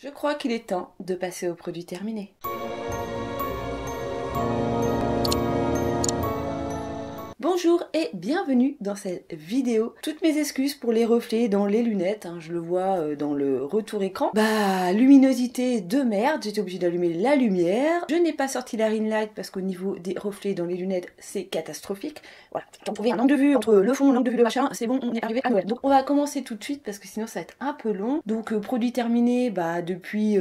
Je crois qu'il est temps de passer au produit terminé. Bonjour et bienvenue dans cette vidéo. Toutes mes excuses pour les reflets dans les lunettes, hein, je le vois dans le retour écran. Bah, luminosité de merde, j'étais obligée d'allumer la lumière. Je n'ai pas sorti la ring light parce qu'au niveau des reflets dans les lunettes, c'est catastrophique. Voilà, j'en trouvais un angle de vue entre le fond, l'angle de vue, le machin, c'est bon, on est arrivé à Noël. Donc on va commencer tout de suite parce que sinon ça va être un peu long. Donc produit terminé, bah depuis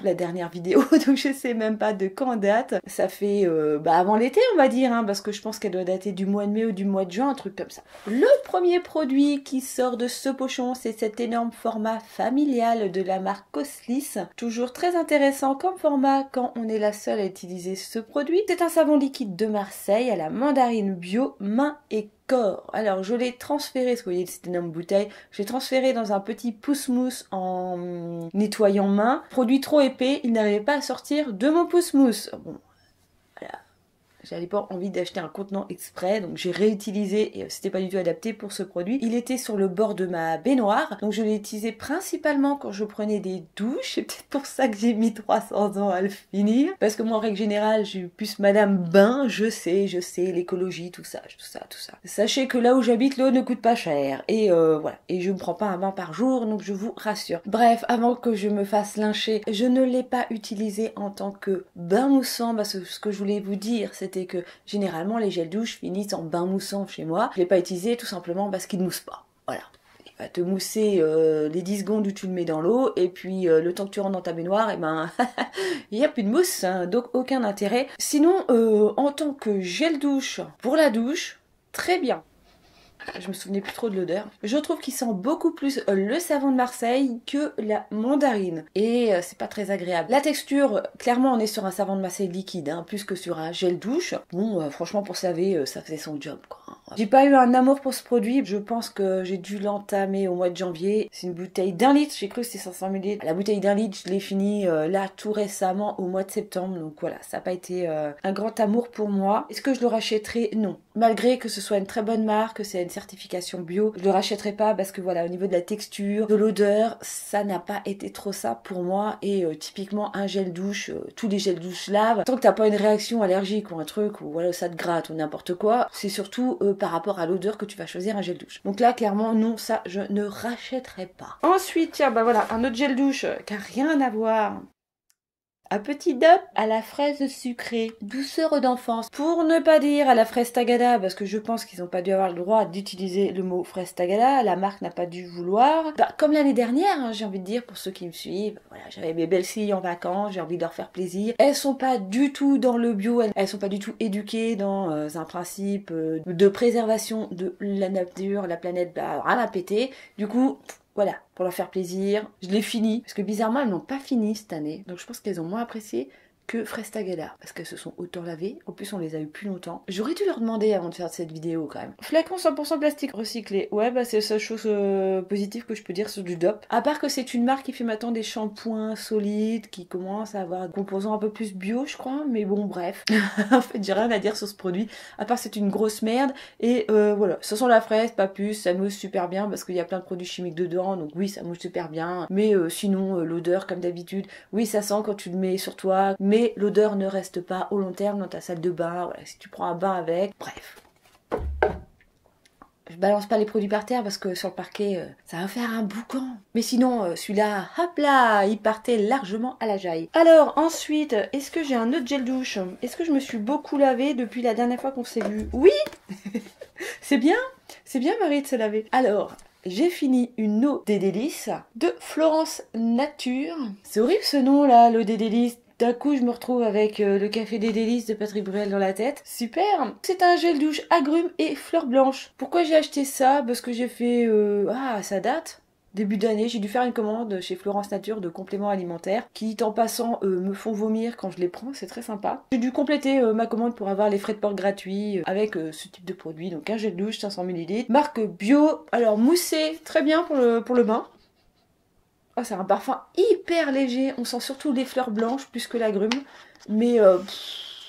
la dernière vidéo, donc je sais même pas de quand date. Ça fait avant l'été on va dire, hein, parce que je pense qu'elle doit dater du mois de mai ou du mois de juin, un truc comme ça. Le premier produit qui sort de ce pochon, c'est cet énorme format familial de la marque Coslis. Toujours très intéressant comme format quand on est la seule à utiliser ce produit. C'est un savon liquide de Marseille à la mandarine bio, main et corps. Alors je l'ai transféré, parce que vous voyez cette énorme bouteille, je l'ai transféré dans un petit pouce-mousse en nettoyant main. Produit trop épais, il n'arrivait pas à sortir de mon pouce-mousse. Bon, voilà. J'avais pas envie d'acheter un contenant exprès, donc j'ai réutilisé et c'était pas du tout adapté pour ce produit. Il était sur le bord de ma baignoire, donc je l'ai utilisé principalement quand je prenais des douches. C'est peut-être pour ça que j'ai mis 300 ans à le finir. Parce que moi, en règle générale, j'ai eu plus Madame Bain, je sais, l'écologie, tout ça. Sachez que là où j'habite, l'eau ne coûte pas cher. Et voilà. Et je ne prends pas un bain par jour, donc je vous rassure. Bref, avant que je me fasse lyncher, je ne l'ai pas utilisé en tant que bain moussant, parce que ce que je voulais vous dire, c'était que généralement les gels douche finissent en bain moussant chez moi. Je l'ai pas utilisé tout simplement parce qu'il ne mousse pas. Voilà. Il va te mousser les 10 secondes où tu le mets dans l'eau et puis le temps que tu rentres dans ta baignoire, et ben il n'y a plus de mousse, hein, donc aucun intérêt. Sinon, en tant que gel douche pour la douche, très bien. Je me souvenais plus trop de l'odeur. Je trouve qu'il sent beaucoup plus le savon de Marseille que la mandarine. Et c'est pas très agréable. La texture, clairement on est sur un savon de Marseille liquide, hein, plus que sur un gel douche. Bon, franchement pour laver, ça faisait son job, quoi. J'ai pas eu un amour pour ce produit. Je pense que j'ai dû l'entamer au mois de janvier. C'est une bouteille d'1 litre, j'ai cru que c'était 500 ml. La bouteille d'1 litre, je l'ai finie là tout récemment au mois de septembre. Donc voilà, ça n'a pas été un grand amour pour moi. Est-ce que je le rachèterai? Non. Malgré que ce soit une très bonne marque, que c'est une certification bio, je le rachèterai pas parce que voilà, au niveau de la texture, de l'odeur, ça n'a pas été trop ça pour moi. Et typiquement un gel douche, tous les gels douche lavent. Tant que t'as pas une réaction allergique ou un truc, ou voilà, ça te gratte ou n'importe quoi, c'est surtout par rapport à l'odeur que tu vas choisir un gel douche. Donc là, clairement, non, ça, je ne rachèterai pas. Ensuite, tiens, bah voilà, un autre gel douche qui a rien à voir. Un petit dop à la fraise sucrée, douceur d'enfance. Pour ne pas dire à la fraise tagada, parce que je pense qu'ils n'ont pas dû avoir le droit d'utiliser le mot fraise tagada, la marque n'a pas dû vouloir. Bah, comme l'année dernière, hein, j'ai envie de dire, pour ceux qui me suivent, voilà, j'avais mes belles filles en vacances, j'ai envie de leur faire plaisir. Elles sont pas du tout dans le bio, elles sont pas du tout éduquées dans un principe de préservation de la nature, la planète, bah, rien à péter. Du coup, voilà, pour leur faire plaisir. Je l'ai fini, parce que bizarrement, elles n'ont pas fini cette année. Donc je pense qu'elles ont moins apprécié que Fraise Tagada, parce qu'elles se sont autant lavées. En plus, on les a eu plus longtemps. J'aurais dû leur demander avant de faire cette vidéo, quand même. Flacon 100% plastique recyclé. Ouais, bah c'est la seule chose positive que je peux dire sur du DOP. À part que c'est une marque qui fait maintenant des shampoings solides, qui commence à avoir des composants un peu plus bio, je crois. Mais bon, bref. En fait, j'ai rien à dire sur ce produit. À part c'est une grosse merde. Et voilà, ça sent la fraise, pas plus. Ça mousse super bien, parce qu'il y a plein de produits chimiques dedans. Donc oui, ça mousse super bien. Mais sinon, l'odeur, comme d'habitude, oui, ça sent quand tu le mets sur toi. Mais l'odeur ne reste pas au long terme dans ta salle de bain. Voilà, si tu prends un bain avec, bref. Je balance pas les produits par terre parce que sur le parquet, ça va faire un boucan. Mais sinon, celui-là, hop là, il partait largement à la jaille. Alors, ensuite, est-ce que j'ai un autre gel douche? Est-ce que je me suis beaucoup lavée depuis la dernière fois qu'on s'est vu? Oui. C'est bien Marie de se laver. Alors, j'ai fini une eau des délices de Florence Nature. C'est horrible ce nom là, l'eau des délices. D'un coup, je me retrouve avec le café des délices de Patrick Bruel dans la tête. Super. C'est un gel douche agrumes et fleurs blanches. Pourquoi j'ai acheté ça? Parce que j'ai fait... Ah, ça date. Début d'année, j'ai dû faire une commande chez Florence Nature de compléments alimentaires qui, en passant, me font vomir quand je les prends, c'est très sympa. J'ai dû compléter ma commande pour avoir les frais de port gratuits avec ce type de produit. Donc un gel douche 500 ml, marque bio. Alors moussé, très bien pour le bain. Oh, c'est un parfum hyper léger, on sent surtout les fleurs blanches plus que l'agrume. Mais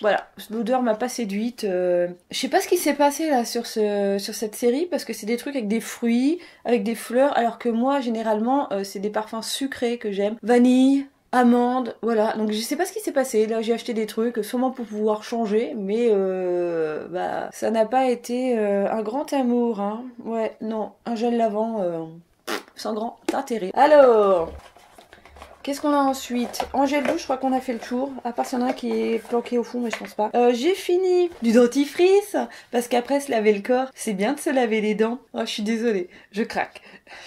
Voilà, l'odeur m'a pas séduite. Je sais pas ce qui s'est passé là sur cette série parce que c'est des trucs avec des fruits, avec des fleurs, alors que moi généralement c'est des parfums sucrés que j'aime. Vanille, amande, voilà. Donc je sais pas ce qui s'est passé. Là j'ai acheté des trucs sûrement pour pouvoir changer, mais bah ça n'a pas été un grand amour, hein. Ouais, non, un gel lavant sans grand intérêt. Alors. Qu'est-ce qu'on a ensuite? En gel douche, je crois qu'on a fait le tour. À part s'il y en a un qui est planqué au fond, mais je pense pas. J'ai fini du dentifrice. Parce qu'après se laver le corps, c'est bien de se laver les dents. Oh, je suis désolée, je craque.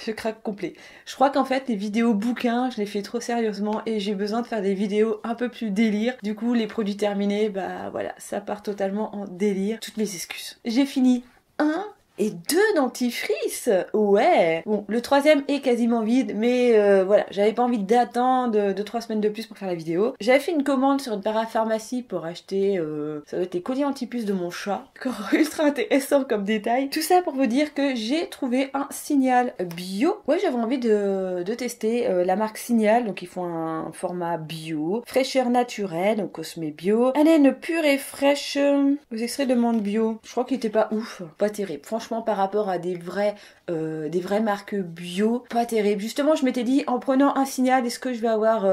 Je craque complet. Je crois qu'en fait, les vidéos bouquins, je les fais trop sérieusement. Et j'ai besoin de faire des vidéos un peu plus délire. Du coup, les produits terminés, bah voilà, ça part totalement en délire. Toutes mes excuses. J'ai fini un et 2 dentifrices. Ouais. Bon, le troisième est quasiment vide, mais voilà, j'avais pas envie d'attendre 2-3 semaines de plus pour faire la vidéo. J'avais fait une commande sur une parapharmacie pour acheter, ça doit être les colliers anti-puces de mon chat. Encore ultra intéressant comme détail. Tout ça pour vous dire que j'ai trouvé un Signal bio. Ouais, j'avais envie de tester la marque Signal, donc ils font un format bio, fraîcheur naturelle, donc Cosmé bio, haleine pure et fraîche, aux extraits de menthe bio. Je crois qu'il était pas ouf, pas terrible. Franchement, par rapport à des vraies marques bio, pas terrible. Justement, je m'étais dit, en prenant un Signal, est-ce que je vais avoir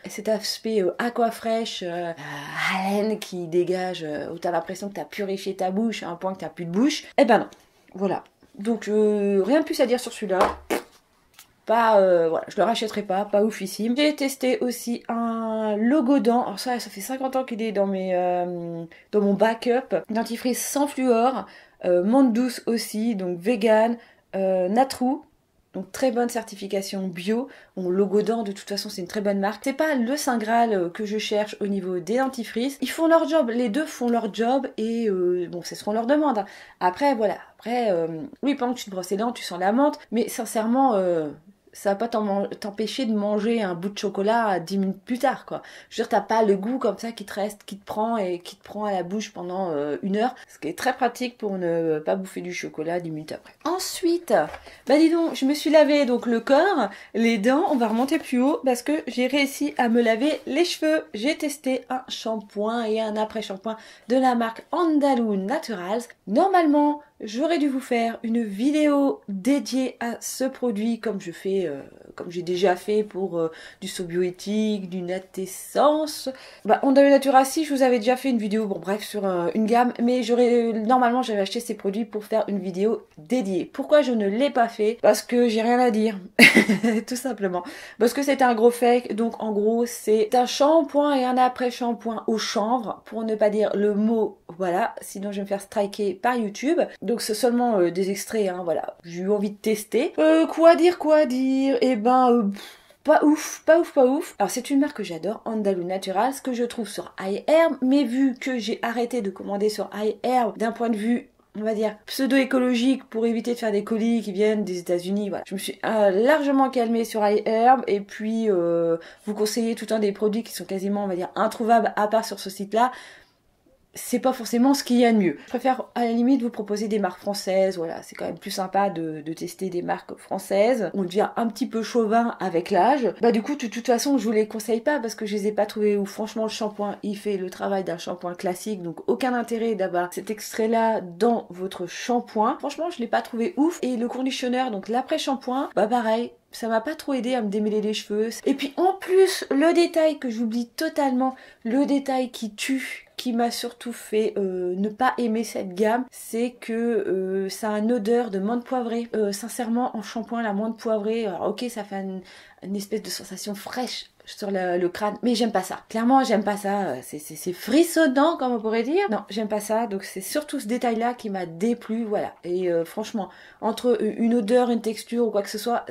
cet aspect aqua fraîche, haleine qui dégage, où t'as l'impression que t'as purifié ta bouche à un point que t'as plus de bouche. Eh ben non, voilà. Donc rien de plus à dire sur celui-là. Pas, voilà, je le rachèterai pas oufissime. J'ai testé aussi un Logodan. Alors ça fait 50 ans qu'il est dans dans mon backup. Dentifrice sans fluor. Menthe douce aussi, donc vegan, Natrou, donc très bonne certification bio. Bon, Logodan, de toute façon, c'est une très bonne marque. C'est pas le Saint Graal que je cherche au niveau des dentifrices. Ils font leur job, les deux font leur job et bon, c'est ce qu'on leur demande. Après, voilà. Après, oui, pendant que tu te brosses les dents, tu sens la menthe, mais sincèrement, ça va pas t'empêcher de manger un bout de chocolat 10 minutes plus tard, quoi. Je veux dire, t'as pas le goût comme ça qui te reste, qui te prend à la bouche pendant 1 heure, ce qui est très pratique pour ne pas bouffer du chocolat 10 minutes après. Ensuite, bah dis donc, je me suis lavé donc le corps, les dents, on va remonter plus haut parce que j'ai réussi à me laver les cheveux. J'ai testé un shampoing et un après-shampoing de la marque Andalou Naturals. Normalement, j'aurais dû vous faire une vidéo dédiée à ce produit comme je fais, comme j'ai déjà fait pour du Sobioéthique, du Natessence. Bah, Andalou Naturals, si je vous avais déjà fait une vidéo, bon bref, sur une gamme, mais normalement j'avais acheté ces produits pour faire une vidéo dédiée. Pourquoi je ne l'ai pas fait? Parce que j'ai rien à dire, tout simplement. Parce que c'est un gros fake, donc en gros c'est un shampoing et un après-shampoing au chanvre, pour ne pas dire le mot, voilà, sinon je vais me faire striker par YouTube. Donc c'est seulement des extraits, hein, voilà. J'ai eu envie de tester. Quoi dire? Eh ben... pas ouf. Alors c'est une marque que j'adore, Andalou Naturals, que je trouve sur iHerb, mais vu que j'ai arrêté de commander sur iHerb d'un point de vue, on va dire, pseudo-écologique pour éviter de faire des colis qui viennent des États-Unis, voilà. Je me suis largement calmée sur iHerb et puis vous conseillez tout un des produits qui sont quasiment, on va dire, introuvables à part sur ce site-là. C'est pas forcément ce qu'il y a de mieux. Je préfère à la limite vous proposer des marques françaises, voilà, c'est quand même plus sympa de tester des marques françaises. On devient un petit peu chauvin avec l'âge. Bah du coup, de toute façon, je vous les conseille pas parce que je les ai pas trouvés où franchement le shampoing, il fait le travail d'un shampoing classique, donc aucun intérêt d'avoir cet extrait-là dans votre shampoing. Franchement, je l'ai pas trouvé ouf. Et le conditionneur, donc l'après-shampoing, bah pareil, ça m'a pas trop aidé à me démêler les cheveux. Et puis en plus, le détail que j'oublie totalement, le détail qui tue, qui m'a surtout fait ne pas aimer cette gamme, c'est que ça a une odeur de menthe poivrée. Sincèrement, en shampoing, la menthe poivrée, alors ok, ça fait une espèce de sensation fraîche sur le crâne, mais j'aime pas ça. Clairement, j'aime pas ça. C'est frissonnant, comme on pourrait dire. Non, j'aime pas ça. Donc c'est surtout ce détail-là qui m'a déplu, voilà. Et franchement, entre une odeur, une texture ou quoi que ce soit,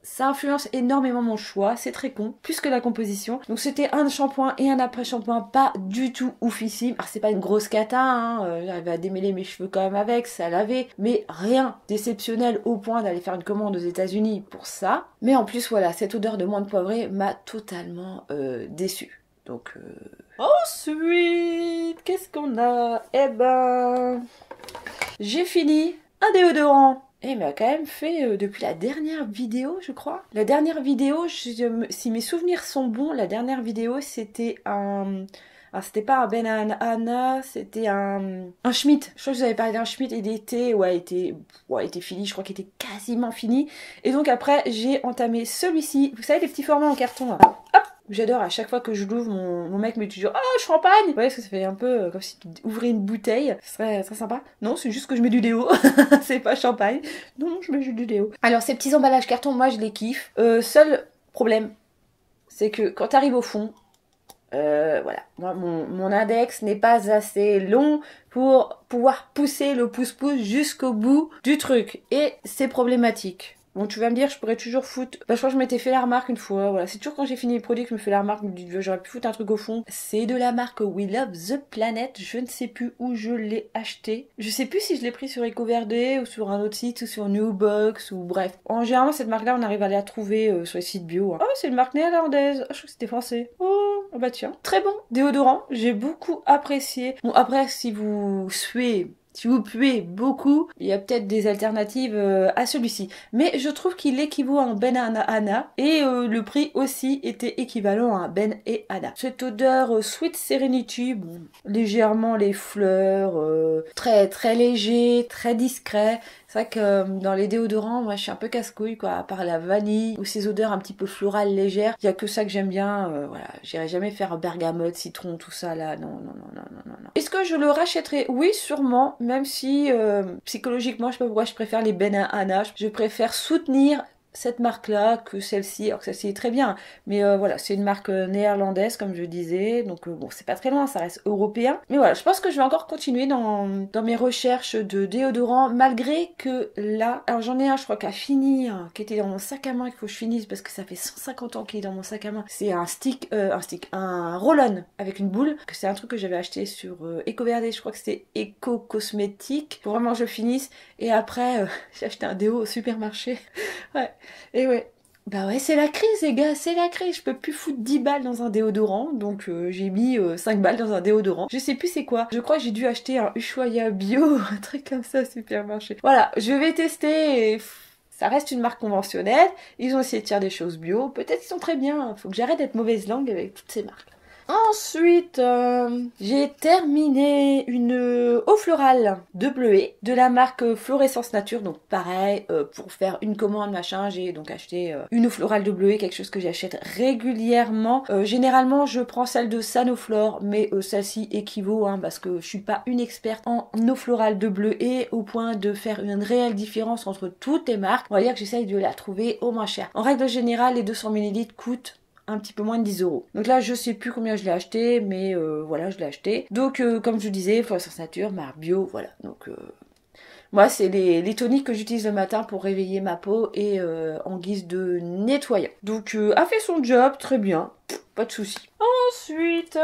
ça influence énormément mon choix, c'est très con, plus que la composition. Donc c'était un shampoing et un après-shampoing pas du tout oufissime. Alors c'est pas une grosse cata, hein, j'arrivais à démêler mes cheveux quand même avec, ça lavait, mais rien d'exceptionnel au point d'aller faire une commande aux États-Unis pour ça. Mais en plus voilà, cette odeur de menthe poivrée m'a totalement déçue. Donc ensuite, qu'est-ce qu'on a? Eh ben, j'ai fini un déodorant. Et il m'a quand même fait, depuis la dernière vidéo, je crois. La dernière vidéo, si mes souvenirs sont bons, la dernière vidéo, c'était un Alors c'était pas un Ben Anna, c'était un Schmidt. Je crois que j'avais parlé d'un Schmidt et il était fini, je crois qu'il était quasiment fini. Et donc après j'ai entamé celui-ci. Vous savez les petits formats en carton là. Hop, j'adore, à chaque fois que je l'ouvre, mon mec me dit toujours oh champagne. Vous voyez, parce que ça fait un peu comme si tu ouvrais une bouteille. Ce serait très sympa. Non, c'est juste que je mets du déo. C'est pas champagne. Non, je mets juste du déo. Alors ces petits emballages carton, moi je les kiffe. Seul problème, c'est que quand t'arrives au fond, voilà, moi mon index n'est pas assez long pour pouvoir pousser le pouce-pouce jusqu'au bout du truc. Et c'est problématique. Bon, tu vas me dire, je pourrais toujours foutre... Bah, je crois que je m'étais fait la remarque une fois, voilà. C'est toujours quand j'ai fini le produit que je me fais la remarque, je me dis, j'aurais pu foutre un truc au fond. C'est de la marque We Love the Planet, je ne sais plus où je l'ai acheté. Je sais plus si je l'ai pris sur EcoVerde ou sur un autre site ou sur Newbox ou bref. En général, cette marque-là, on arrive à la trouver sur les sites bio. Hein. Oh, c'est une marque néerlandaise. Oh, je crois que c'était français. Oh, bah tiens. Très bon. Déodorant, j'ai beaucoup apprécié. Bon, après, si vous puez beaucoup, il y a peut-être des alternatives à celui-ci. Mais je trouve qu'il équivaut à un Ben Anna et le prix aussi était équivalent à un Ben et Anna. Cette odeur Sweet Serenity, bon, légèrement les fleurs, très très léger, très discret. C'est vrai que dans les déodorants, moi je suis un peu casse-couille quoi, à part la vanille ou ces odeurs un petit peu florales légères, il y a que ça que j'aime bien, voilà, j'irai jamais faire bergamote, citron, tout ça là, non. Est-ce que je le rachèterai? Oui, sûrement, même si psychologiquement, je sais pas pourquoi je préfère les Ben Anna, je préfère soutenir cette marque-là que celle-ci, alors que celle-ci est très bien, mais voilà, c'est une marque néerlandaise comme je disais, donc bon, c'est pas très loin, ça reste européen, mais voilà, je pense que je vais encore continuer dans mes recherches de déodorants, malgré que là, alors j'en ai un, je crois, qui a fini, qui était dans mon sac à main, qu'il faut que je finisse, parce que ça fait 150 ans qu'il est dans mon sac à main, c'est un roll-on avec une boule, que c'est un truc que j'avais acheté sur EcoVerde, je crois que c'était Eco Cosmétique, faut vraiment que je finisse, et après, j'ai acheté un déo au supermarché, ouais. Et ouais. Bah ouais, c'est la crise les gars, c'est la crise. Je peux plus foutre 10 balles dans un déodorant, donc j'ai mis 5 balles dans un déodorant. Je sais plus c'est quoi. Je crois que j'ai dû acheter un Ushuaïa bio, un truc comme ça, supermarché. Voilà, je vais tester et... Ça reste une marque conventionnelle. Ils ont essayé de faire des choses bio. Peut-être qu'ils sont très bien. Faut que j'arrête d'être mauvaise langue avec toutes ces marques. Ensuite, j'ai terminé une eau florale de Bleuet de la marque Florescence Nature. Donc pareil, pour faire une commande machin, j'ai donc acheté une eau florale de Bleuet, quelque chose que j'achète régulièrement. Généralement, je prends celle de Sanoflore, mais celle-ci équivaut, hein, parce que je suis pas une experte en eau florale de Bleuet au point de faire une réelle différence entre toutes les marques. On va dire que j'essaye de la trouver au moins cher. En règle générale, les 200 ml coûtent un petit peu moins de 10 €. Donc là, je sais plus combien je l'ai acheté, mais voilà, je l'ai acheté. Donc, comme je disais, Florescence Nature, marque bio, voilà. Donc, moi, c'est les toniques que j'utilise le matin pour réveiller ma peau et en guise de nettoyant. Donc, a fait son job, très bien. Pas de soucis. Ensuite,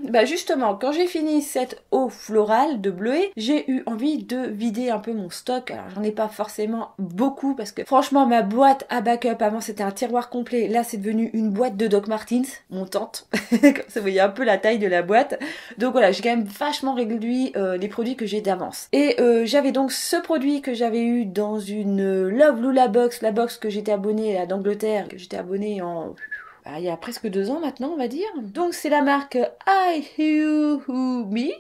bah justement, quand j'ai fini cette eau florale de Bleuet, j'ai eu envie de vider un peu mon stock. Alors j'en ai pas forcément beaucoup parce que franchement ma boîte à backup, avant c'était un tiroir complet, là c'est devenu une boîte de Doc Martens, montante. Comme ça vous voyez un peu la taille de la boîte. Donc voilà, j'ai quand même vachement réduit les produits que j'ai d'avance. Et j'avais donc ce produit que j'avais eu dans une Love Lula Box, la box que j'étais abonnée à d'Angleterre, que j'étais abonnée en... il y a presque 2 ans maintenant, on va dire. Donc c'est la marque Ayumi.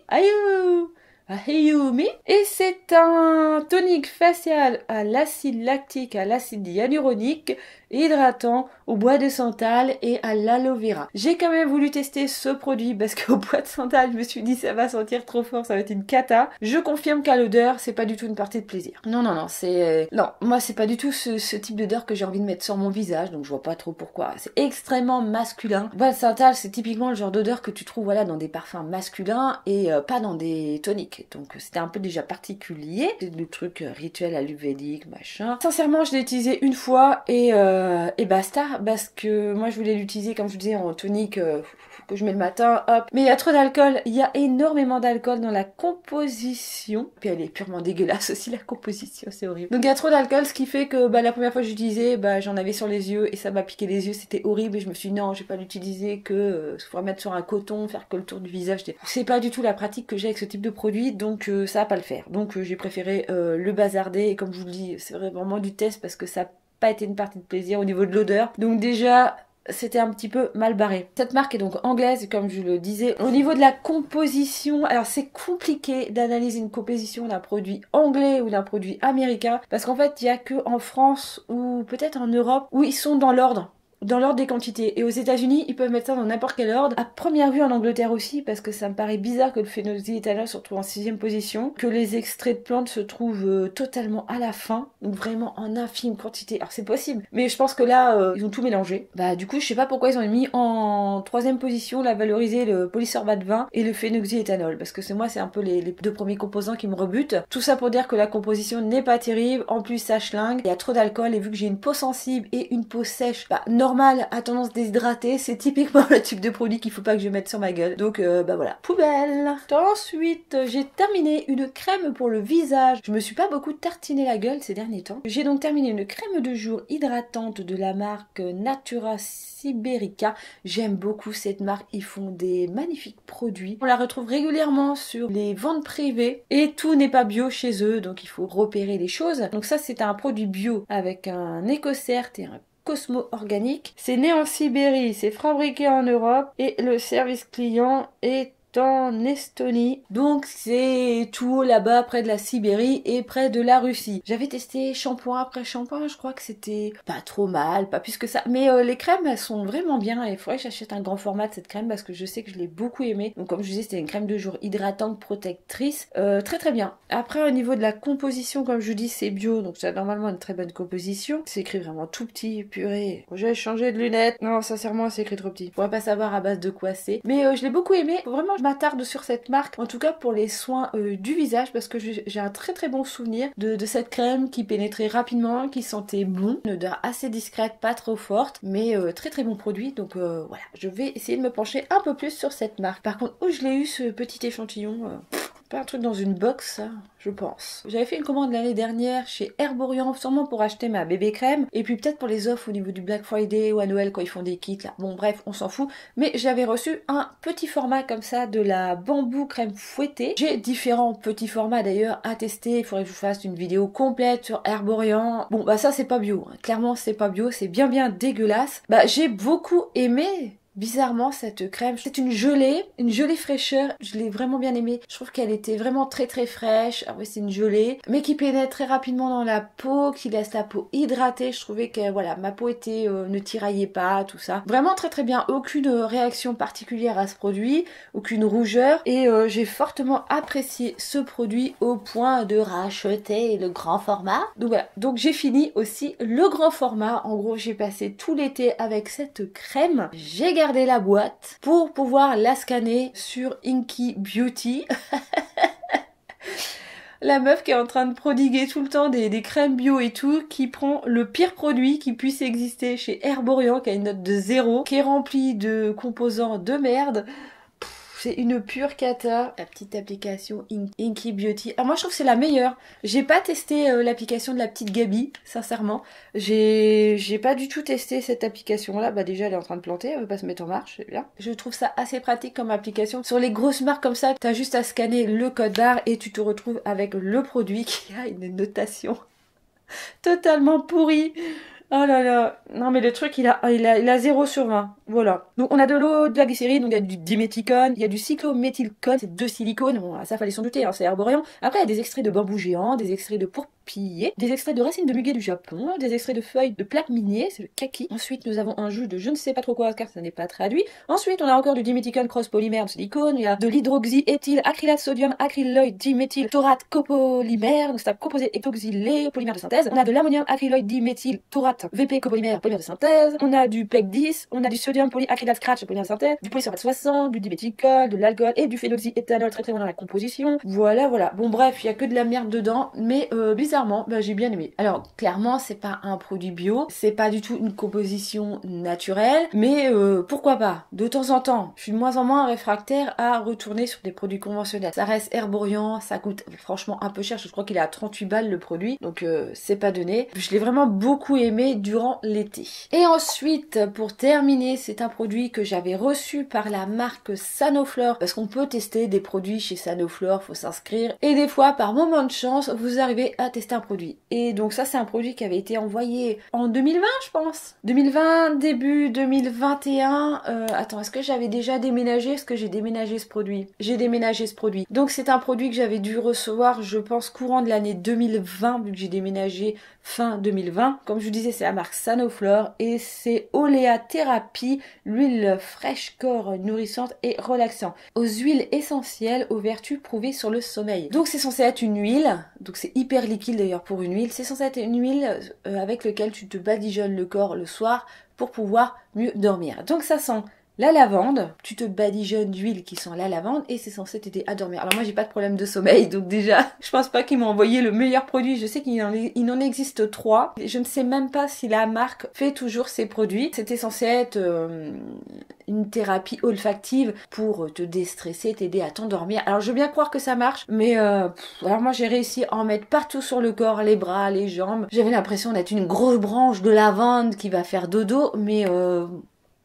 Et c'est un tonique facial à l'acide lactique, à l'acide hyaluronique, hydratant, au bois de santal et à l'aloe vera. J'ai quand même voulu tester ce produit parce qu'au bois de santal, je me suis dit ça va sentir trop fort, ça va être une cata. Je confirme qu'à l'odeur, c'est pas du tout une partie de plaisir. Non, c'est... Non, moi c'est pas du tout ce type d'odeur que j'ai envie de mettre sur mon visage, donc je vois pas trop pourquoi. C'est extrêmement masculin. Bois de santal, c'est typiquement le genre d'odeur que tu trouves voilà, dans des parfums masculins et pas dans des toniques. Donc c'était un peu déjà particulier. C'est le truc rituel ayurvédique, machin. Sincèrement, je l'ai utilisé une fois et basta, parce que moi je voulais l'utiliser comme je vous disais en tonique que je mets le matin, hop. Mais il y a trop d'alcool, il y a énormément d'alcool dans la composition. Puis elle est purement dégueulasse aussi la composition, c'est horrible. Donc il y a trop d'alcool, ce qui fait que la première fois que j'utilisais, j'en avais sur les yeux et ça m'a piqué les yeux, c'était horrible et je me suis dit non, je vais pas l'utiliser que faut mettre sur un coton, faire que le tour du visage. C'est pas du tout la pratique que j'ai avec ce type de produit, donc ça va pas le faire. Donc j'ai préféré le bazarder et comme je vous le dis, c'est vraiment du test parce que ça pas été une partie de plaisir au niveau de l'odeur. Donc déjà, c'était un petit peu mal barré. Cette marque est donc anglaise, comme je le disais. Au niveau de la composition, alors c'est compliqué d'analyser une composition d'un produit anglais ou d'un produit américain, parce qu'en fait, il n'y a que en France ou peut-être en Europe où ils sont dans l'ordre. Dans l'ordre des quantités. Et aux États-Unis, ils peuvent mettre ça dans n'importe quel ordre. À première vue, en Angleterre aussi, parce que ça me paraît bizarre que le phénoxyéthanol se retrouve en 6e position, que les extraits de plantes se trouvent totalement à la fin, donc vraiment en infime quantité. Alors c'est possible, mais je pense que là, ils ont tout mélangé. Bah du coup, je sais pas pourquoi ils ont mis en 3e position la valorisée le polysorbate 20 et le phénoxyéthanol, parce que c'est un peu les deux premiers composants qui me rebutent. Tout ça pour dire que la composition n'est pas terrible. En plus, ça schlingue. Il y a trop d'alcool et vu que j'ai une peau sensible et une peau sèche, bah normal à tendance déshydratée, c'est typiquement le type de produit qu'il faut pas que je mette sur ma gueule. Donc bah voilà, poubelle. Ensuite, j'ai terminé une crème pour le visage. Je me suis pas beaucoup tartiné la gueule ces derniers temps. J'ai donc terminé une crème de jour hydratante de la marque Natura Siberica. J'aime beaucoup cette marque, ils font des magnifiques produits. On la retrouve régulièrement sur les ventes privées et tout n'est pas bio chez eux, donc il faut repérer les choses. Donc ça c'est un produit bio avec un EcoCert et un Cosmo organique. C'est né en Sibérie, c'est fabriqué en Europe et le service client est en Estonie. Donc c'est tout là-bas près de la Sibérie et près de la Russie. J'avais testé shampoing après shampoing, je crois que c'était pas trop mal, pas plus que ça. Mais les crèmes elles sont vraiment bien et il faudrait que j'achète un grand format de cette crème parce que je sais que je l'ai beaucoup aimée. Donc comme je disais c'était une crème de jour hydratante, protectrice, très très bien. Après au niveau de la composition comme je dis c'est bio donc c'est normalement une très bonne composition. C'est écrit vraiment tout petit, purée. J'ai changé de lunettes. Non sincèrement c'est écrit trop petit. On va pas savoir à base de quoi c'est. Mais je l'ai beaucoup aimé. Faut vraiment je m'attarde sur cette marque, en tout cas pour les soins du visage, parce que j'ai un très très bon souvenir de cette crème qui pénétrait rapidement, qui sentait bon, une odeur assez discrète, pas trop forte, mais très très bon produit, donc voilà, je vais essayer de me pencher un peu plus sur cette marque. Par contre, où je l'ai eu ce petit échantillon pas un truc dans une box, ça, je pense. J'avais fait une commande l'année dernière chez Herborian, sûrement pour acheter ma bébé crème, et puis peut-être pour les offres au niveau du Black Friday ou à Noël quand ils font des kits, là. Bon, bref, on s'en fout. Mais j'avais reçu un petit format comme ça de la bambou crème fouettée. J'ai différents petits formats d'ailleurs à tester. Il faudrait que je vous fasse une vidéo complète sur Herborian. Bon, bah ça, c'est pas bio. Hein. Clairement, c'est pas bio. C'est bien bien dégueulasse. Bah, j'ai beaucoup aimé. Bizarrement cette crème, c'est une gelée fraîcheur, je l'ai vraiment bien aimée. Je trouve qu'elle était vraiment très très fraîche. Ah ouais c'est une gelée, mais qui pénètre très rapidement dans la peau, qui laisse la peau hydratée. Je trouvais que voilà ma peau était ne tiraillait pas, tout ça. Vraiment très très bien, aucune réaction particulière à ce produit, aucune rougeur et j'ai fortement apprécié ce produit au point de racheter le grand format. Donc voilà, donc j'ai fini aussi le grand format. En gros j'ai passé tout l'été avec cette crème. J'ai gardé la boîte pour pouvoir la scanner sur Inky Beauty. La meuf qui est en train de prodiguer tout le temps des crèmes bio et tout, qui prend le pire produit qui puisse exister chez Herborian, qui a une note de 0, qui est rempli de composants de merde. C'est une pure cata. La petite application Inky Beauty. Alors moi je trouve que c'est la meilleure. J'ai pas testé l'application de la petite Gabi, sincèrement. J'ai pas du tout testé cette application là. Bah déjà elle est en train de planter, elle veut pas se mettre en marche, c'est bien. Je trouve ça assez pratique comme application. Sur les grosses marques comme ça, t'as juste à scanner le code barre et tu te retrouves avec le produit qui a une notation totalement pourrie. Oh là là, non mais le truc il a 0 sur 20, voilà. Donc on a de l'eau, de la glycérine, donc il y a du diméthicone, il y a du cyclométhylcone, c'est 2 silicones, bon ça fallait s'en douter, hein, c'est Herborian. Après il y a des extraits de bambou géant, des extraits de pourpiller, des extraits de racines de muguet du Japon, des extraits de feuilles de plaques minier, c'est le kaki. Ensuite nous avons un jus de je ne sais pas trop quoi car ça n'est pas traduit. Ensuite on a encore du diméthicone cross polymère de silicone, il y a de l'hydroxyéthyl acrylate sodium acryloïde diméthyl taurate copolymère, donc c'est un composé hydroxylé polymère de synthèse. On a de l'ammonium acryloïde diméthyl taurate VP copolymère polymère de synthèse, on a du PEC 10, on a du sodium polyacrylate scratch polymère de synthèse, du polysorbate 60, du diméthicol, de l'alcool et du phénoxyéthanol très très bon dans la composition. Voilà voilà. Bon bref, il y a que de la merde dedans, mais bizarrement, bah, j'ai bien aimé. Alors clairement, c'est pas un produit bio, c'est pas du tout une composition naturelle, mais pourquoi pas. De temps en temps, je suis de moins en moins réfractaire à retourner sur des produits conventionnels. Ça reste Herborian, ça coûte franchement un peu cher, je crois qu'il est à 38 balles le produit, donc c'est pas donné. Je l'ai vraiment beaucoup aimé durant l'été. Et ensuite, pour terminer, c'est un produit que j'avais reçu par la marque Sanoflore, parce qu'on peut tester des produits chez Sanoflore, faut s'inscrire. Et des fois, par moment de chance, vous arrivez à tester tester un produit. Et donc ça c'est un produit qui avait été envoyé en 2020 je pense. 2020, début 2021. Attends, est-ce que j'avais déjà déménagé? Est-ce que j'ai déménagé ce produit? J'ai déménagé ce produit. Donc c'est un produit que j'avais dû recevoir je pense courant de l'année 2020 vu que j'ai déménagé fin 2020. Comme je vous disais, c'est la marque Sanoflore et c'est Oléathérapie, l'huile fraîche corps nourrissante et relaxante aux huiles essentielles aux vertus prouvées sur le sommeil. Donc c'est censé être une huile, donc c'est hyper liquide d'ailleurs pour une huile, c'est censé être une huile avec laquelle tu te badigeonnes le corps le soir pour pouvoir mieux dormir. Donc ça sent la lavande, tu te badigeonnes d'huile qui sent la lavande et c'est censé t'aider à dormir. Alors moi j'ai pas de problème de sommeil donc déjà je pense pas qu'ils m'ont envoyé le meilleur produit. Je sais qu'il en existe 3. Je ne sais même pas si la marque fait toujours ces produits. C'était censé être une thérapie olfactive pour te déstresser, t'aider à t'endormir. Alors je veux bien croire que ça marche mais alors moi j'ai réussi à en mettre partout sur le corps, les bras, les jambes. J'avais l'impression d'être une grosse branche de lavande qui va faire dodo mais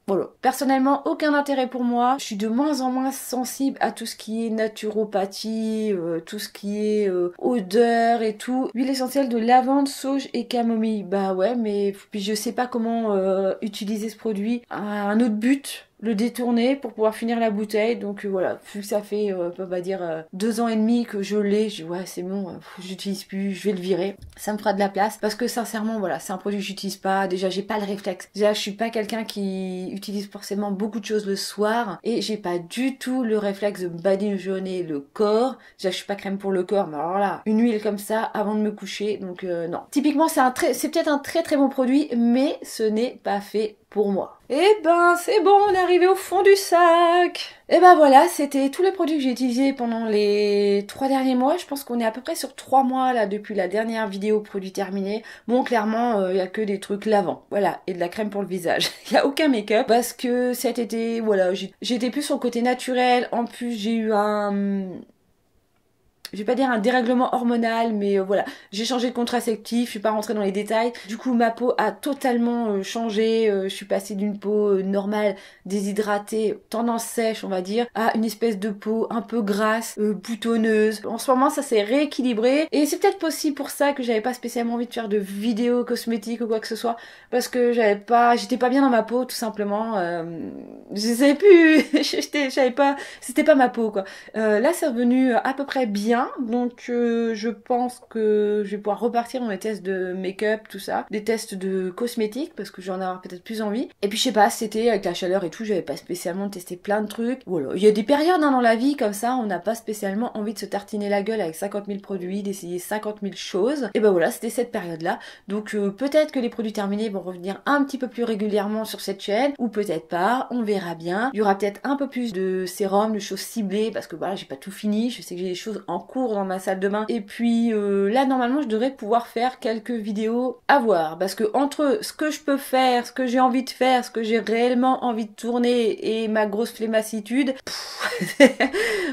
voilà. Personnellement, aucun intérêt pour moi. Je suis de moins en moins sensible à tout ce qui est naturopathie, tout ce qui est odeur et tout. Huile essentielle de lavande, sauge et camomille. Bah ouais, mais puis je sais pas comment utiliser ce produit à un autre but. Le détourner pour pouvoir finir la bouteille. Donc voilà, vu que ça fait on va dire 2 ans et demi que je l'ai, je dis ouais c'est bon, j'utilise plus, je vais le virer. Ça me fera de la place parce que sincèrement voilà, c'est un produit que j'utilise pas. Déjà j'ai pas le réflexe. Déjà je suis pas quelqu'un qui utilise forcément beaucoup de choses le soir et j'ai pas du tout le réflexe de badigeonner le corps. Déjà je suis pas crème pour le corps, mais alors là, une huile comme ça avant de me coucher, donc non. Typiquement c'est peut-être un très très bon produit, mais ce n'est pas fait pour moi. Et ben c'est bon, on est arrivé au fond du sac. Et ben voilà, c'était tous les produits que j'ai utilisés pendant les 3 derniers mois. Je pense qu'on est à peu près sur 3 mois là depuis la dernière vidéo produit terminé. Bon clairement il y a que des trucs lavants, voilà, et de la crème pour le visage. Il y a aucun make-up parce que cet été voilà, j'étais plus sur le côté naturel. En plus j'ai eu je vais pas dire un dérèglement hormonal, mais voilà, j'ai changé de contraceptif, je suis pas rentrée dans les détails. Du coup, ma peau a totalement changé. Je suis passée d'une peau normale, déshydratée, tendance sèche, on va dire, à une espèce de peau un peu grasse, boutonneuse. En ce moment, ça s'est rééquilibré. Et c'est peut-être aussi pour ça que j'avais pas spécialement envie de faire de vidéos cosmétiques ou quoi que ce soit, parce que j'étais pas bien dans ma peau, tout simplement. Je savais plus, j'avais pas, c'était pas ma peau, quoi. Là, c'est revenu à peu près bien. Donc je pense que je vais pouvoir repartir dans les tests de make-up, tout ça, des tests de cosmétiques parce que j'en ai peut-être plus envie. Et puis je sais pas, c'était avec la chaleur et tout, j'avais pas spécialement testé plein de trucs. Voilà, il y a des périodes dans la vie comme ça, on n'a pas spécialement envie de se tartiner la gueule avec 50 000 produits, d'essayer 50 000 choses. Et ben voilà, c'était cette période-là. Donc peut-être que les produits terminés vont revenir un petit peu plus régulièrement sur cette chaîne, ou peut-être pas, on verra bien. Il y aura peut-être un peu plus de sérum, de choses ciblées parce que voilà, j'ai pas tout fini, je sais que j'ai des choses en cours dans ma salle de bain et puis là normalement je devrais pouvoir faire quelques vidéos à voir parce que entre ce que je peux faire, ce que j'ai envie de faire, ce que j'ai réellement envie de tourner et ma grosse flemmassitude,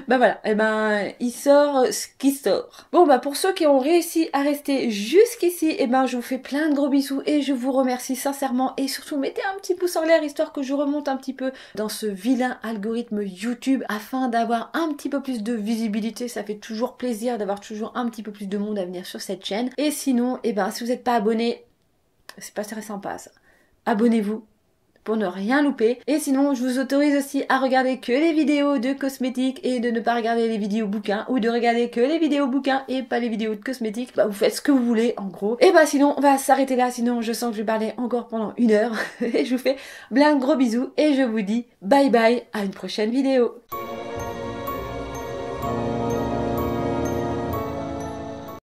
bah voilà, et ben il sort ce qui sort. Bon bah pour ceux qui ont réussi à rester jusqu'ici, et ben je vous fais plein de gros bisous et je vous remercie sincèrement et surtout mettez un petit pouce en l'air histoire que je remonte un petit peu dans ce vilain algorithme YouTube afin d'avoir un petit peu plus de visibilité. Ça fait toujours plaisir d'avoir toujours un petit peu plus de monde à venir sur cette chaîne. Et sinon, et ben si vous n'êtes pas abonné, c'est pas très sympa ça. Abonnez-vous pour ne rien louper. Et sinon, je vous autorise aussi à regarder que les vidéos de cosmétiques et de ne pas regarder les vidéos bouquins ou de regarder que les vidéos bouquins et pas les vidéos de cosmétiques. Bah vous faites ce que vous voulez en gros. Et bah sinon, on va s'arrêter là, sinon je sens que je vais parler encore pendant 1 heure. Et je vous fais plein de gros bisous et je vous dis bye bye à une prochaine vidéo.